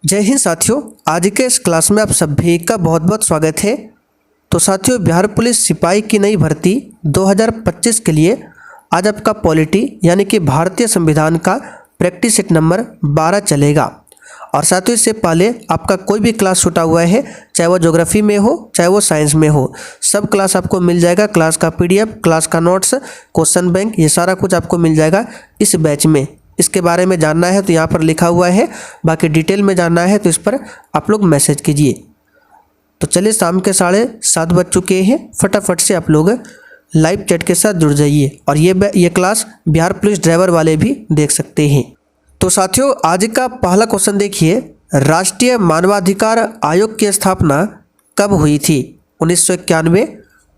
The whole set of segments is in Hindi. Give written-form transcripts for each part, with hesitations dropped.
जय हिंद साथियों, आज के इस क्लास में आप सभी का बहुत बहुत स्वागत है। तो साथियों, बिहार पुलिस सिपाही की नई भर्ती 2025 के लिए आज आपका पॉलिटी यानी कि भारतीय संविधान का प्रैक्टिस सेट नंबर 12 चलेगा। और साथियों, इससे पहले आपका कोई भी क्लास छूटा हुआ है, चाहे वो ज्योग्राफी में हो चाहे वो साइंस में हो, सब क्लास आपको मिल जाएगा। क्लास का PDF, क्लास का नोट्स, क्वेश्चन बैंक, ये सारा कुछ आपको मिल जाएगा इस बैच में। इसके बारे में जानना है तो यहाँ पर लिखा हुआ है, बाकी डिटेल में जानना है तो इस पर आप लोग मैसेज कीजिए। तो चलिए, शाम के 7:30 बज चुके हैं, फटाफट से आप लोग लाइव चैट के साथ जुड़ जाइए। और ये क्लास बिहार पुलिस ड्राइवर वाले भी देख सकते हैं। तो साथियों, आज का पहला क्वेश्चन देखिए, राष्ट्रीय मानवाधिकार आयोग की स्थापना कब हुई थी? 1991,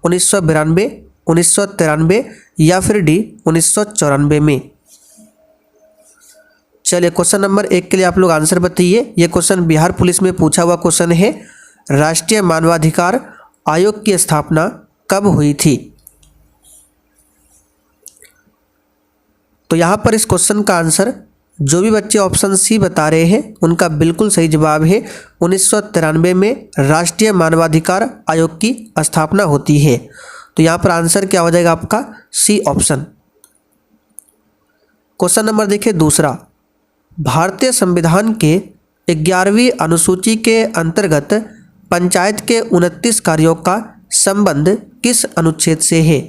1992, 1993 या फिर डी 1994 में? चलिए, क्वेश्चन नंबर 1 के लिए आप लोग आंसर बताइए। ये क्वेश्चन बिहार पुलिस में पूछा हुआ क्वेश्चन है, राष्ट्रीय मानवाधिकार आयोग की स्थापना कब हुई थी? तो यहाँ पर इस क्वेश्चन का आंसर जो भी बच्चे ऑप्शन सी बता रहे हैं उनका बिल्कुल सही जवाब है। 1993 में राष्ट्रीय मानवाधिकार आयोग की स्थापना होती है। तो यहाँ पर आंसर क्या हो जाएगा आपका? C option. क्वेश्चन नंबर देखिए दूसरा, भारतीय संविधान के 11वीं अनुसूची के अंतर्गत पंचायत के 29 कार्यों का संबंध किस अनुच्छेद से है?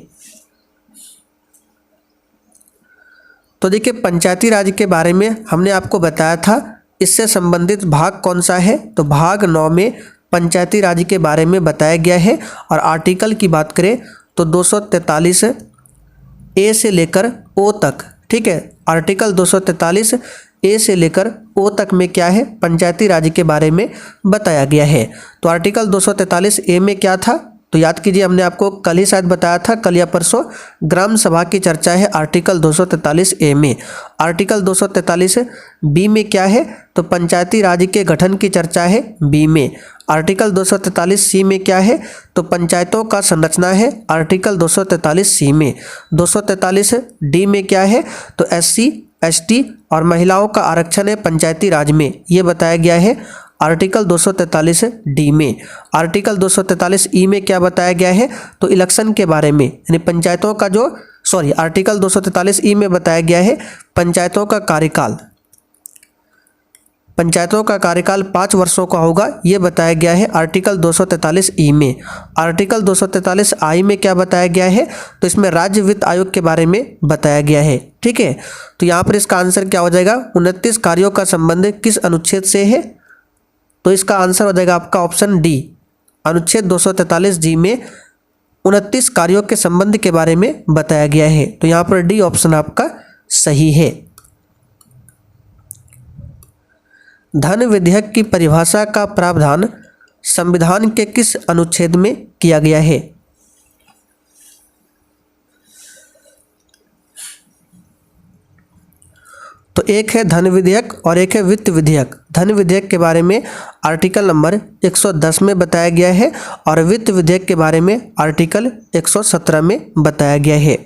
तो देखिए, पंचायती राज के बारे में हमने आपको बताया था, इससे संबंधित भाग कौन सा है? तो भाग 9 में पंचायती राज के बारे में बताया गया है। और आर्टिकल की बात करें तो 243 ए से लेकर ओ तक, ठीक है, आर्टिकल 243 ए से लेकर ओ तक में क्या है? पंचायती राज के बारे में बताया गया है। तो आर्टिकल 243 ए में क्या था? तो याद कीजिए, हमने आपको कल ही शायद बताया था, कल या परसों, ग्राम सभा की चर्चा है आर्टिकल 243 ए में। आर्टिकल 243 बी में क्या है? तो पंचायती राज के गठन की चर्चा है बी में। आर्टिकल 243 सी में क्या है? तो पंचायतों का संरचना है आर्टिकल 243 सी में। 243 डी में क्या है? तो SC ST और महिलाओं का आरक्षण है पंचायती राज में, ये बताया गया है आर्टिकल 243 डी में। आर्टिकल 243 ई में क्या बताया गया है? तो इलेक्शन के बारे में, यानी पंचायतों का जो आर्टिकल 243 ई में बताया गया है पंचायतों का कार्यकाल, पंचायतों का कार्यकाल 5 वर्षों का होगा, ये बताया गया है आर्टिकल 243 ई में। आर्टिकल 243 आई में क्या बताया गया है? तो इसमें राज्य वित्त आयोग के बारे में बताया गया है, ठीक है। तो यहाँ पर इसका आंसर क्या हो जाएगा? 29 कार्यों का संबंध किस अनुच्छेद से है? तो इसका आंसर हो जाएगा आपका ऑप्शन डी, अनुच्छेद 243 जी में 29 कार्यों के संबंध के बारे में बताया गया है। तो यहाँ पर डी ऑप्शन आपका सही है। धन विधेयक की परिभाषा का प्रावधान संविधान के किस अनुच्छेद में किया गया है? तो एक है धन विधेयक और एक है वित्त विधेयक। धन विधेयक के बारे में आर्टिकल नंबर 110 में बताया गया है और वित्त विधेयक के बारे में आर्टिकल 117 में बताया गया है।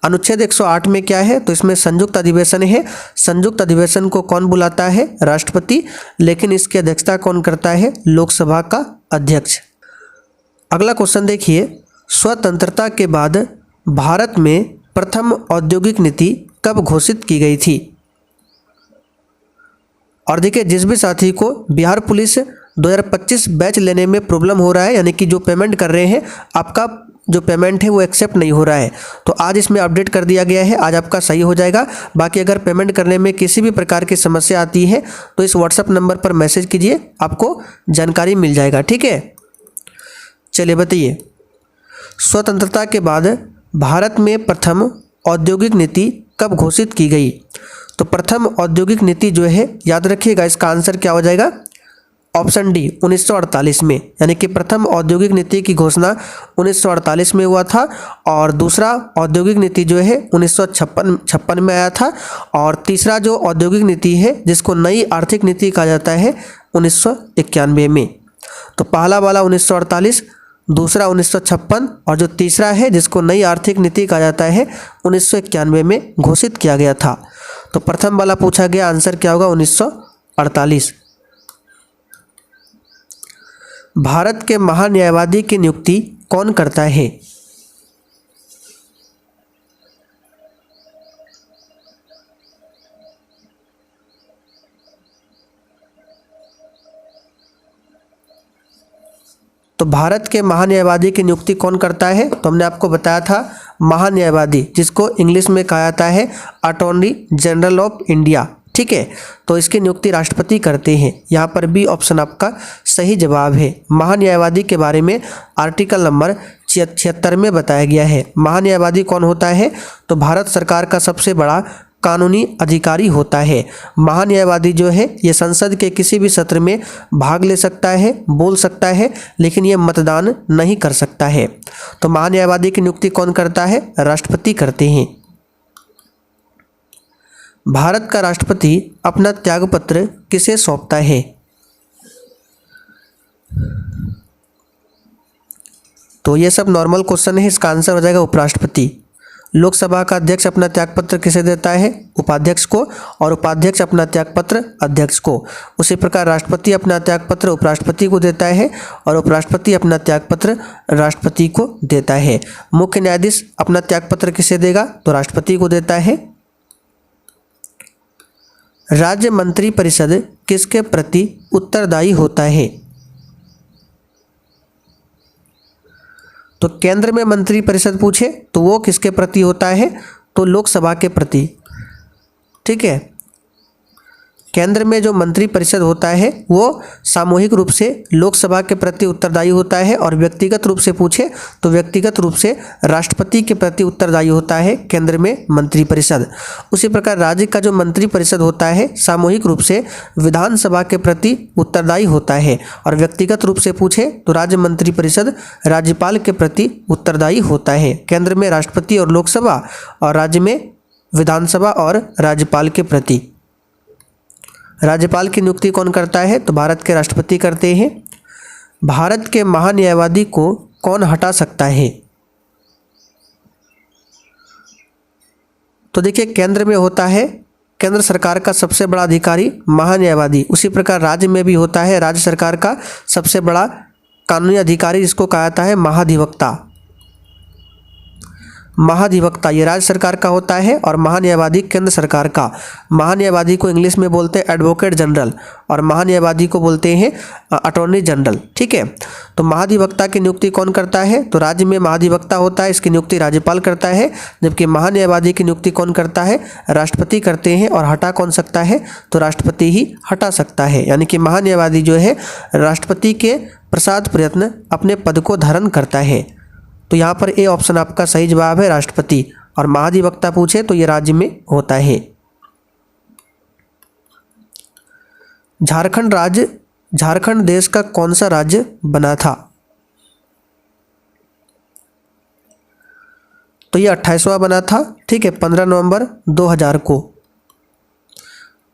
अनुच्छेद 108 में क्या है? तो इसमें संयुक्त अधिवेशन है। संयुक्त अधिवेशन को कौन बुलाता है? राष्ट्रपति। लेकिन इसकी अध्यक्षता कौन करता है? लोकसभा का अध्यक्ष। अगला क्वेश्चन देखिए, स्वतंत्रता के बाद भारत में प्रथम औद्योगिक नीति कब घोषित की गई थी? और देखिए, जिस भी साथी को बिहार पुलिस 2025 बैच लेने में प्रॉब्लम हो रहा है, यानी कि जो पेमेंट कर रहे हैं, आपका जो पेमेंट है वो एक्सेप्ट नहीं हो रहा है, तो आज इसमें अपडेट कर दिया गया है, आज आपका सही हो जाएगा। बाकी अगर पेमेंट करने में किसी भी प्रकार की समस्या आती है तो इस व्हाट्सएप नंबर पर मैसेज कीजिए, आपको जानकारी मिल जाएगा, ठीक है। चलिए बताइए, स्वतंत्रता के बाद भारत में प्रथम औद्योगिक नीति कब घोषित की गई? तो प्रथम औद्योगिक नीति जो है, याद रखिएगा, इसका आंसर क्या हो जाएगा? ऑप्शन डी, 1948 में। यानी कि प्रथम औद्योगिक नीति की घोषणा 1948 में हुआ था और दूसरा औद्योगिक नीति जो है 1956 में आया था। और तीसरा जो औद्योगिक नीति है, जिसको नई आर्थिक नीति कहा जाता है, 1991 में। तो पहला वाला 1948, दूसरा 1956 और जो तीसरा है जिसको नई आर्थिक नीति कहा जाता है 1991 में घोषित किया गया था। तो प्रथम वाला पूछा गया, आंसर क्या होगा? 1948। भारत के महान्यायवादी की नियुक्ति कौन करता है? तो भारत के महान्यायवादी की नियुक्ति कौन करता है? तो हमने आपको बताया था महान्यायवादी, जिसको इंग्लिश में कहा जाता है अटॉर्नी जनरल ऑफ इंडिया। ठीक है, तो इसकी नियुक्ति राष्ट्रपति करते हैं। यहाँ पर बी ऑप्शन आपका सही जवाब है। महान्यायवादी के बारे में आर्टिकल नंबर 76 में बताया गया है। महान्यायवादी कौन होता है? तो भारत सरकार का सबसे बड़ा कानूनी अधिकारी होता है। महान्यायवादी जो है ये संसद के किसी भी सत्र में भाग ले सकता है, बोल सकता है, लेकिन ये मतदान नहीं कर सकता है। तो महान्यायवादी की नियुक्ति कौन करता है? राष्ट्रपति करते हैं। भारत का राष्ट्रपति अपना त्यागपत्र किसे सौंपता है? तो ये सब नॉर्मल क्वेश्चन है, इसका आंसर हो जाएगा उपराष्ट्रपति। लोकसभा का अध्यक्ष अपना त्यागपत्र किसे देता है? उपाध्यक्ष को, और उपाध्यक्ष अपना त्यागपत्र अध्यक्ष को। उसी प्रकार राष्ट्रपति अपना त्यागपत्र उपराष्ट्रपति को देता है और उपराष्ट्रपति अपना त्यागपत्र राष्ट्रपति को देता है। मुख्य न्यायाधीश अपना त्यागपत्र किसे देगा? तो राष्ट्रपति को देता है। राज्य मंत्रिपरिषद किसके प्रति उत्तरदायी होता है? तो केंद्र में मंत्रिपरिषद पूछे तो वो किसके प्रति होता है? तो लोकसभा के प्रति। ठीक है, केंद्र में जो मंत्रिपरिषद होता है वो सामूहिक रूप से लोकसभा के प्रति उत्तरदायी होता है, और व्यक्तिगत रूप से पूछे तो व्यक्तिगत रूप से राष्ट्रपति के प्रति उत्तरदायी होता है केंद्र में मंत्रिपरिषद। उसी प्रकार राज्य का जो मंत्रिपरिषद होता है सामूहिक रूप से विधानसभा के प्रति उत्तरदायी होता है, और व्यक्तिगत रूप से पूछे तो राज्य मंत्रिपरिषद राज्यपाल के प्रति उत्तरदायी होता है। केंद्र में राष्ट्रपति और लोकसभा, और राज्य में विधानसभा और राज्यपाल के प्रति। राज्यपाल की नियुक्ति कौन करता है? तो भारत के राष्ट्रपति करते हैं। भारत के महान्यायवादी को कौन हटा सकता है? तो देखिए, केंद्र में होता है केंद्र सरकार का सबसे बड़ा अधिकारी महान्यायवादी। उसी प्रकार राज्य में भी होता है राज्य सरकार का सबसे बड़ा कानूनी अधिकारी, जिसको कहा जाता है महाधिवक्ता। महाधिवक्ता ये राज्य सरकार का होता है, और महान्यायवादी केंद्र सरकार का। महान्यायवादी को इंग्लिश में बोलते हैं एडवोकेट जनरल, और महान्यायवादी को बोलते हैं अटॉर्नी जनरल। ठीक है, तो महाधिवक्ता की नियुक्ति कौन करता है? तो राज्य में महाधिवक्ता होता है, इसकी नियुक्ति राज्यपाल करता है। जबकि महान्यायवादी की नियुक्ति कौन करता है? राष्ट्रपति करते हैं। और हटा कौन सकता है? तो राष्ट्रपति ही हटा सकता है। यानी कि महान्यायवादी जो है राष्ट्रपति के प्रसाद प्रयत्न अपने पद को धारण करता है। तो यहाँ पर ए ऑप्शन आपका सही जवाब है, राष्ट्रपति। और महाधिवक्ता पूछे तो ये राज्य में होता है। झारखंड देश का कौन सा राज्य बना था? तो ये 28वां बना था। ठीक है, 15 नवंबर 2000 को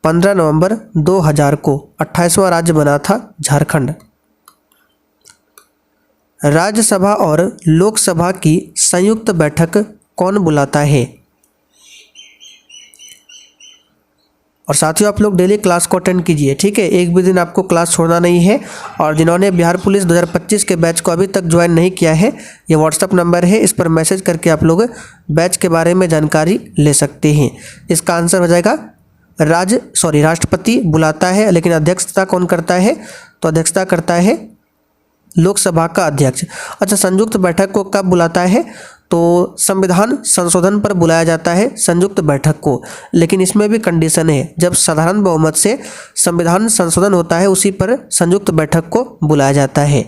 15 नवंबर 2000 को 28वां राज्य बना था झारखंड। राज्यसभा और लोकसभा की संयुक्त बैठक कौन बुलाता है? और साथियों, आप लोग डेली क्लास को अटेंड कीजिए। ठीक है, एक भी दिन आपको क्लास छोड़ना नहीं है। और जिन्होंने बिहार पुलिस 2025 के बैच को अभी तक ज्वाइन नहीं किया है, ये व्हाट्सअप नंबर है, इस पर मैसेज करके आप लोग बैच के बारे में जानकारी ले सकते हैं। इसका आंसर हो जाएगा राष्ट्रपति बुलाता है, लेकिन अध्यक्षता कौन करता है? तो अध्यक्षता करता है लोकसभा का अध्यक्ष। अच्छा, संयुक्त बैठक को कब बुलाता है? तो संविधान संशोधन पर बुलाया जाता है संयुक्त बैठक को, लेकिन इसमें भी कंडीशन है। जब साधारण बहुमत से संविधान संशोधन होता है उसी पर संयुक्त बैठक को बुलाया जाता है।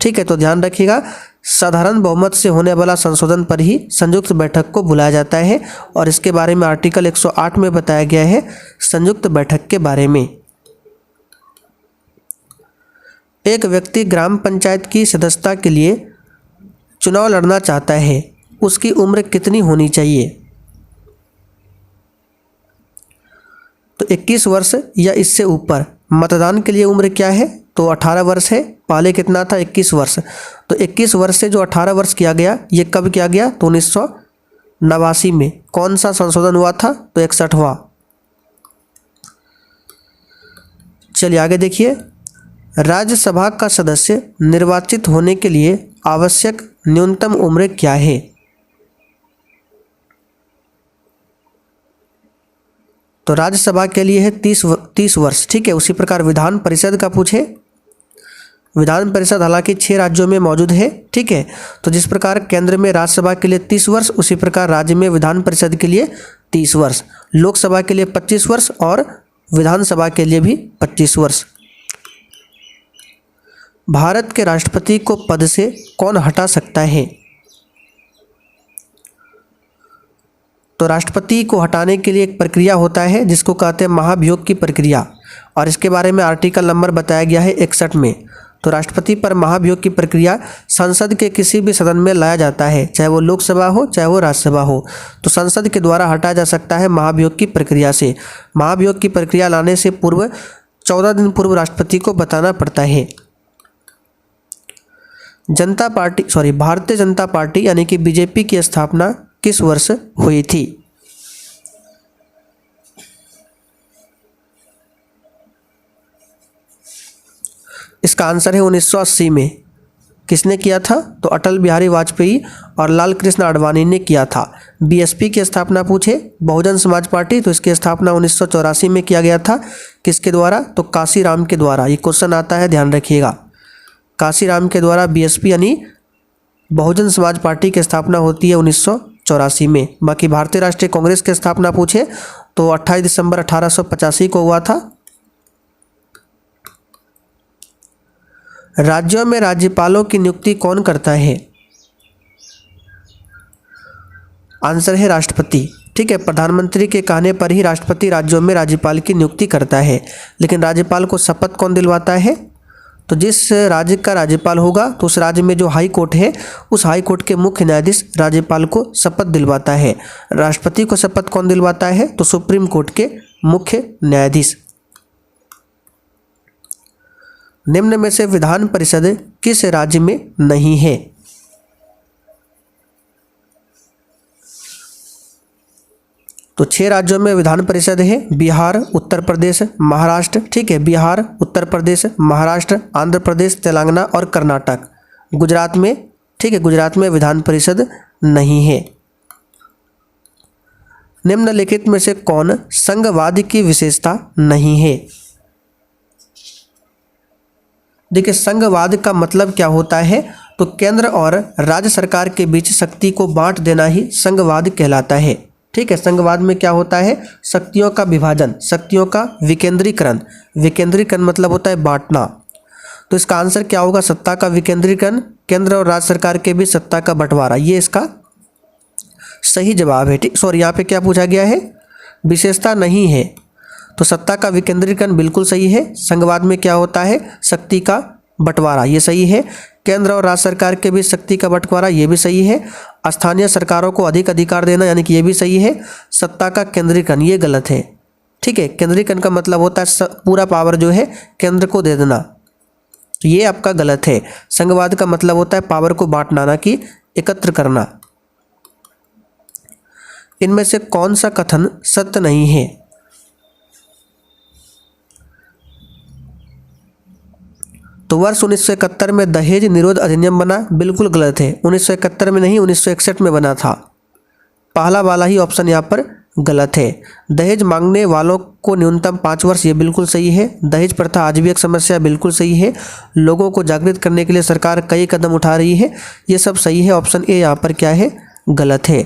ठीक है, तो ध्यान रखिएगा, साधारण बहुमत से होने वाला संशोधन पर ही संयुक्त बैठक को बुलाया जाता है। और इसके बारे में आर्टिकल 108 में बताया गया है संयुक्त बैठक के बारे में। एक व्यक्ति ग्राम पंचायत की सदस्यता के लिए चुनाव लड़ना चाहता है, उसकी उम्र कितनी होनी चाहिए? तो 21 वर्ष या इससे ऊपर। मतदान के लिए उम्र क्या है? तो 18 वर्ष है। पहले कितना था? 21 वर्ष। तो 21 वर्ष से जो 18 वर्ष किया गया, ये कब किया गया? तो 1989 में। कौन सा संशोधन हुआ था? तो 61वां। चलिए आगे देखिए। राज्यसभा का सदस्य निर्वाचित होने के लिए आवश्यक न्यूनतम उम्र क्या है? तो राज्यसभा के लिए है 30 वर्ष। ठीक है, उसी प्रकार विधान परिषद का पूछे, विधान परिषद हालांकि 6 राज्यों में मौजूद है। ठीक है, तो जिस प्रकार केंद्र में राज्यसभा के लिए 30 वर्ष, उसी प्रकार राज्य में विधान परिषद के लिए 30 वर्ष, लोकसभा के लिए 25 वर्ष और विधानसभा के लिए भी 25 वर्ष। भारत के राष्ट्रपति को पद से कौन हटा सकता है? तो राष्ट्रपति को हटाने के लिए एक प्रक्रिया होता है जिसको कहते हैं महाभियोग की प्रक्रिया, और इसके बारे में आर्टिकल नंबर बताया गया है 61 में। तो राष्ट्रपति पर महाभियोग की प्रक्रिया संसद के किसी भी सदन में लाया जाता है, चाहे वो लोकसभा हो चाहे वो राज्यसभा हो, तो संसद के द्वारा हटाया जा सकता है महाभियोग की प्रक्रिया से। महाभियोग की प्रक्रिया लाने से पूर्व 14 दिन पूर्व राष्ट्रपति को बताना पड़ता है। भारतीय जनता पार्टी यानी कि बीजेपी की स्थापना किस वर्ष हुई थी? इसका आंसर है 1980 में। किसने किया था? तो अटल बिहारी वाजपेयी और लाल कृष्ण आडवाणी ने किया था। बीएसपी की स्थापना पूछे, बहुजन समाज पार्टी, तो इसकी स्थापना 1984 में किया गया था। किसके द्वारा? तो काशीराम के द्वारा। ये क्वेश्चन आता है, ध्यान रखिएगा। काशीराम के द्वारा बीएसपी यानी बहुजन समाज पार्टी की स्थापना होती है 1984 में। बाकी भारतीय राष्ट्रीय कांग्रेस की स्थापना पूछे तो 28 दिसंबर 1885 को हुआ था। राज्यों में राज्यपालों की नियुक्ति कौन करता है? आंसर है राष्ट्रपति। ठीक है, प्रधानमंत्री के कहने पर ही राष्ट्रपति राज्यों में राज्यपाल की नियुक्ति करता है। लेकिन राज्यपाल को शपथ कौन दिलवाता है? तो जिस राज्य का राज्यपाल होगा तो उस राज्य में जो हाई कोर्ट है, उस हाई कोर्ट के मुख्य न्यायाधीश राज्यपाल को शपथ दिलवाता है। राष्ट्रपति को शपथ कौन दिलवाता है? तो सुप्रीम कोर्ट के मुख्य न्यायाधीश। निम्न में से विधान परिषद किस राज्य में नहीं है? तो 6 राज्यों में विधान परिषद है, बिहार, उत्तर प्रदेश, महाराष्ट्र। ठीक है, बिहार, उत्तर प्रदेश, महाराष्ट्र, आंध्र प्रदेश, तेलंगाना और कर्नाटक। गुजरात में, ठीक है, गुजरात में विधान परिषद नहीं है। निम्नलिखित में से कौन संघवाद की विशेषता नहीं है? देखिए, संघवाद का मतलब क्या होता है? तो केंद्र और राज्य सरकार के बीच शक्ति को बांट देना ही संघवाद कहलाता है। ठीक है, संघवाद में क्या होता है? शक्तियों का विभाजन, शक्तियों का विकेंद्रीकरण। विकेंद्रीकरण मतलब होता है बांटना। तो इसका आंसर क्या होगा? सत्ता का विकेंद्रीकरण, केंद्र और राज्य सरकार के बीच सत्ता का बंटवारा, ये इसका सही जवाब है। ठीक, सॉरी, यहाँ पे क्या पूछा गया है? विशेषता नहीं है, तो सत्ता का विकेंद्रीकरण बिल्कुल सही है। संघवाद में क्या होता है? शक्ति का बंटवारा, ये सही है। केंद्र और राज्य सरकार के बीच शक्ति का बंटवारा, ये भी सही है। स्थानीय सरकारों को अधिक अधिकार देना, यानी कि ये भी सही है। सत्ता का केंद्रीकरण, ये गलत है। ठीक है, केंद्रीकरण का मतलब होता है पूरा पावर जो है केंद्र को दे देना, तो ये आपका गलत है। संघवाद का मतलब होता है पावर को बांटना, ना कि एकत्र करना। इनमें से कौन सा कथन सत्य नहीं है? तो वर्ष 1971 में दहेज निरोध अधिनियम बना, बिल्कुल गलत है। 1971 में नहीं, 1961 में बना था। पहला वाला ही ऑप्शन यहाँ पर गलत है। दहेज मांगने वालों को न्यूनतम 5 वर्ष, ये बिल्कुल सही है। दहेज प्रथा आज भी एक समस्या, बिल्कुल सही है। लोगों को जागृत करने के लिए सरकार कई कदम उठा रही है, ये सब सही है। ऑप्शन ए यहाँ पर क्या है? गलत है।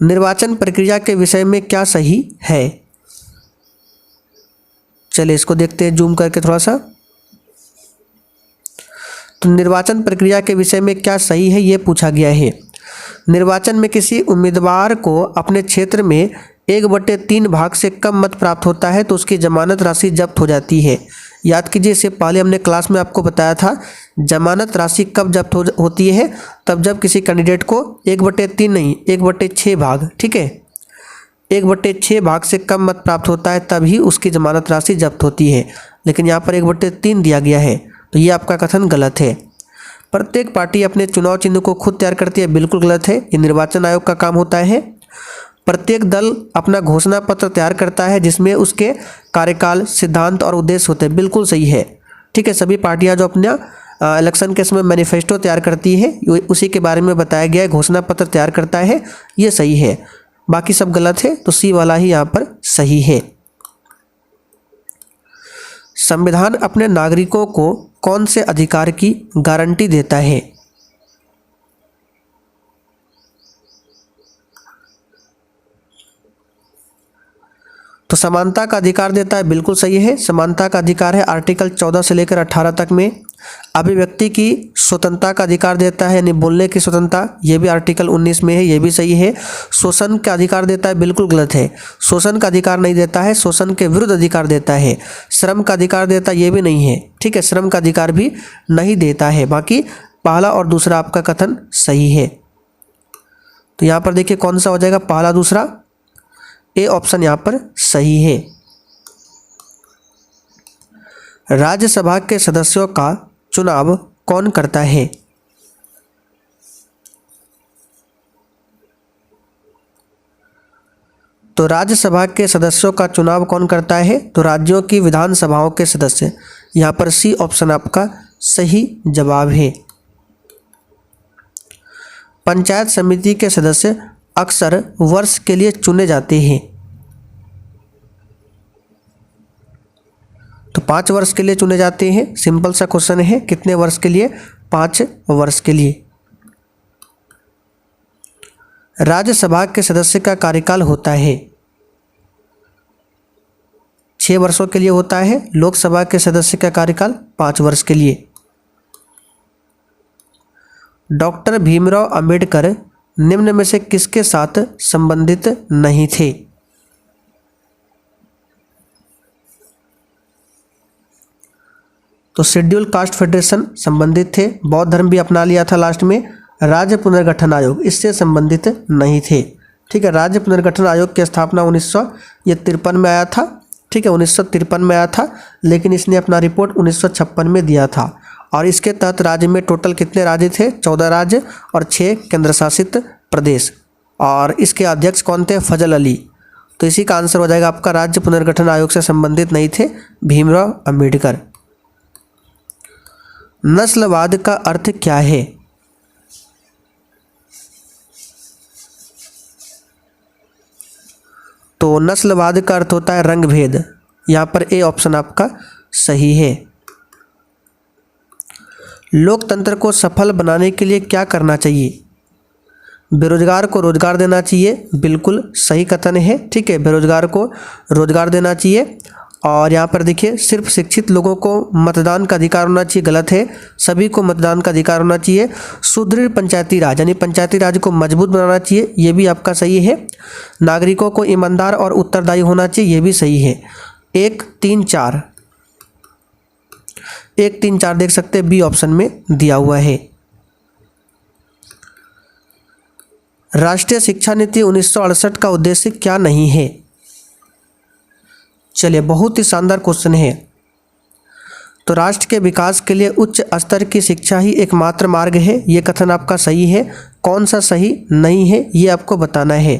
निर्वाचन प्रक्रिया के विषय में क्या सही है? चलिए इसको देखते हैं जूम करके थोड़ा सा। तो निर्वाचन प्रक्रिया के विषय में क्या सही है, ये पूछा गया है। निर्वाचन में किसी उम्मीदवार को अपने क्षेत्र में 1/3 भाग से कम मत प्राप्त होता है तो उसकी जमानत राशि जब्त हो जाती है। याद कीजिए, इससे पहले हमने क्लास में आपको बताया था जमानत राशि कब जब्त होती है, तब जब किसी कैंडिडेट को 1/3 नहीं 1/6 भाग, ठीक है, 1/6 भाग से कम मत प्राप्त होता है तभी उसकी जमानत राशि जब्त होती है। लेकिन यहाँ पर 1/3 दिया गया है, तो ये आपका कथन गलत है। प्रत्येक पार्टी अपने चुनाव चिन्ह को खुद तैयार करती है, बिल्कुल गलत है। ये निर्वाचन आयोग का काम होता है। प्रत्येक दल अपना घोषणा पत्र तैयार करता है जिसमें उसके कार्यकाल, सिद्धांत और उद्देश्य होते हैं। बिल्कुल सही है। ठीक है, सभी पार्टियां जो अपना इलेक्शन के समय मैनिफेस्टो तैयार करती है उसी के बारे में बताया गया है, घोषणा पत्र तैयार करता है, ये सही है। बाकी सब गलत है, तो सी वाला ही यहाँ पर सही है। संविधान अपने नागरिकों को कौन से अधिकार की गारंटी देता है? तो समानता का अधिकार देता है, बिल्कुल सही है। समानता का अधिकार है आर्टिकल 14 से लेकर 18 तक में। अभिव्यक्ति की स्वतंत्रता का अधिकार देता है, यानी बोलने की स्वतंत्रता, ये भी आर्टिकल 19 में है, ये भी सही है। शोषण का अधिकार देता है, बिल्कुल गलत है। शोषण का अधिकार नहीं देता है, शोषण के विरुद्ध अधिकार देता है। श्रम का अधिकार देता है, ये भी नहीं है। ठीक है, श्रम का अधिकार भी नहीं देता है। बाकी पहला और दूसरा आपका कथन सही है। तो यहाँ पर देखिए कौन सा हो जाएगा, पहला दूसरा, ए ऑप्शन यहाँ पर सही है। राज्यसभा के सदस्यों का चुनाव कौन करता है? तो राज्यसभा के सदस्यों का चुनाव कौन करता है? तो राज्यों की विधानसभाओं के सदस्य। यहाँ पर सी ऑप्शन आपका सही जवाब है। पंचायत समिति के सदस्य अक्सर वर्ष के लिए चुने जाते हैं। तो 5 वर्ष के लिए चुने जाते हैं। सिंपल सा क्वेश्चन है, कितने वर्ष के लिए? 5 वर्ष के लिए। राज्यसभा के सदस्य का कार्यकाल होता है 6 वर्षों के लिए होता है। लोकसभा के सदस्य का कार्यकाल 5 वर्ष के लिए। डॉक्टर भीमराव अंबेडकर निम्न में से किसके साथ संबंधित नहीं थे? तो शेड्यूल कास्ट फेडरेशन संबंधित थे। बौद्ध धर्म भी अपना लिया था लास्ट में। राज्य पुनर्गठन आयोग इससे संबंधित नहीं थे। ठीक है, राज्य पुनर्गठन आयोग की स्थापना 1953 में आया था। ठीक है, 1953 में आया था, लेकिन इसने अपना रिपोर्ट 1956 में दिया था। और इसके तहत राज्य में टोटल कितने राज्य थे? 14 राज्य और 6 केंद्र शासित प्रदेश। और इसके अध्यक्ष कौन थे? फजल अली। तो इसी का आंसर हो जाएगा आपका, राज्य पुनर्गठन आयोग से संबंधित नहीं थे भीमराव अंबेडकर। नस्लवाद का अर्थ क्या है? तो नस्लवाद का अर्थ होता है रंग भेद। यहाँ पर ए ऑप्शन आपका सही है। लोकतंत्र को सफल बनाने के लिए क्या करना चाहिए? बेरोजगार को रोजगार देना चाहिए, बिल्कुल सही कथन है। ठीक है, बेरोजगार को रोजगार देना चाहिए। और यहाँ पर देखिए, सिर्फ शिक्षित लोगों को मतदान का अधिकार होना चाहिए, गलत है। सभी को मतदान का अधिकार होना चाहिए। सुदृढ़ पंचायती राज, यानी पंचायती राज को मजबूत बनाना चाहिए, ये भी आपका सही है। नागरिकों को ईमानदार और उत्तरदायी होना चाहिए, ये भी सही है। 1, 3, 4, 1, 3, 4 देख सकते हैं, बी ऑप्शन में दिया हुआ है। राष्ट्रीय शिक्षा नीति 1968 का उद्देश्य क्या नहीं है? चलिए, बहुत ही शानदार क्वेश्चन है। तो राष्ट्र के विकास के लिए उच्च स्तर की शिक्षा ही एकमात्र मार्ग है, ये कथन आपका सही है। कौन सा सही नहीं है, ये आपको बताना है।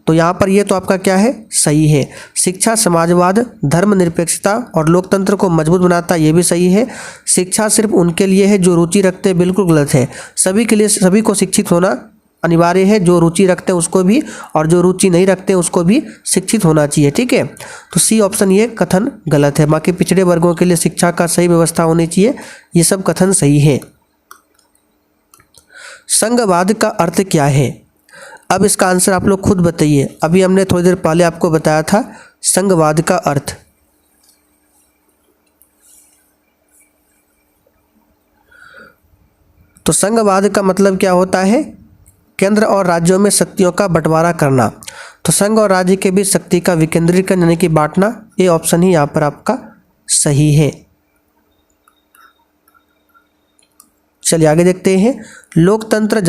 तो यहाँ पर ये तो आपका क्या है? सही है। शिक्षा समाजवाद, धर्मनिरपेक्षता और लोकतंत्र को मजबूत बनाता, ये भी सही है। शिक्षा सिर्फ उनके लिए है जो रुचि रखते हैं, बिल्कुल गलत है। सभी के लिए, सभी को शिक्षित होना अनिवार्य है। जो रुचि रखते हैं उसको भी, और जो रुचि नहीं रखते हैं उसको भी शिक्षित होना चाहिए। ठीक है, तो सी ऑप्शन ये कथन गलत है। बाकी पिछड़े वर्गों के लिए शिक्षा का सही व्यवस्था होनी चाहिए, ये सब कथन सही है। संघवाद का अर्थ क्या है? अब इसका आंसर आप लोग खुद बताइए। अभी हमने थोड़ी देर पहले आपको बताया था संघवाद का अर्थ। तो संघवाद का मतलब क्या होता है? केंद्र और राज्यों में शक्तियों का बंटवारा करना। तो संघ और राज्य के बीच शक्ति का विकेंद्रीकरण यानी कि बांटना, ये ऑप्शन ही यहाँ पर आपका सही है। चलिए आगे देखते हैं। लोकतंत्र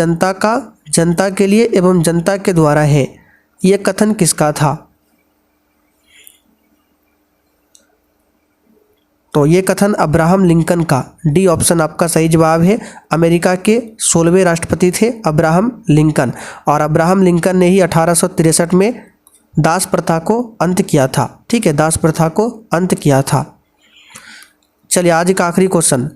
जनता के लिए एवं जनता के द्वारा है, यह कथन किसका था? तो ये कथन अब्राहम लिंकन का, डी ऑप्शन आपका सही जवाब है। अमेरिका के 16वें राष्ट्रपति थे अब्राहम लिंकन, और अब्राहम लिंकन ने ही 1863 में दास प्रथा को अंत किया था। ठीक है, दास प्रथा को अंत किया था। चलिए आज का आखिरी क्वेश्चन,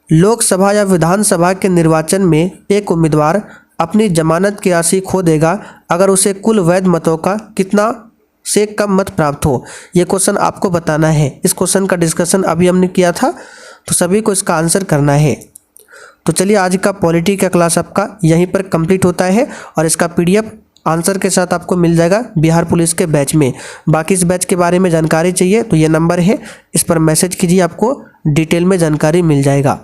लोकसभा या विधानसभा के निर्वाचन में एक उम्मीदवार अपनी जमानत की राशि खो देगा अगर उसे कुल वैध मतों का कितना से कम मत प्राप्त हो। ये क्वेश्चन आपको बताना है। इस क्वेश्चन का डिस्कशन अभी हमने किया था, तो सभी को इसका आंसर करना है। तो चलिए आज का पॉलिटी का क्लास आपका यहीं पर कंप्लीट होता है, और इसका पीडीएफ आंसर के साथ आपको मिल जाएगा बिहार पुलिस के बैच में। बाकी इस बैच के बारे में जानकारी चाहिए तो ये नंबर है, इस पर मैसेज कीजिए, आपको डिटेल में जानकारी मिल जाएगा।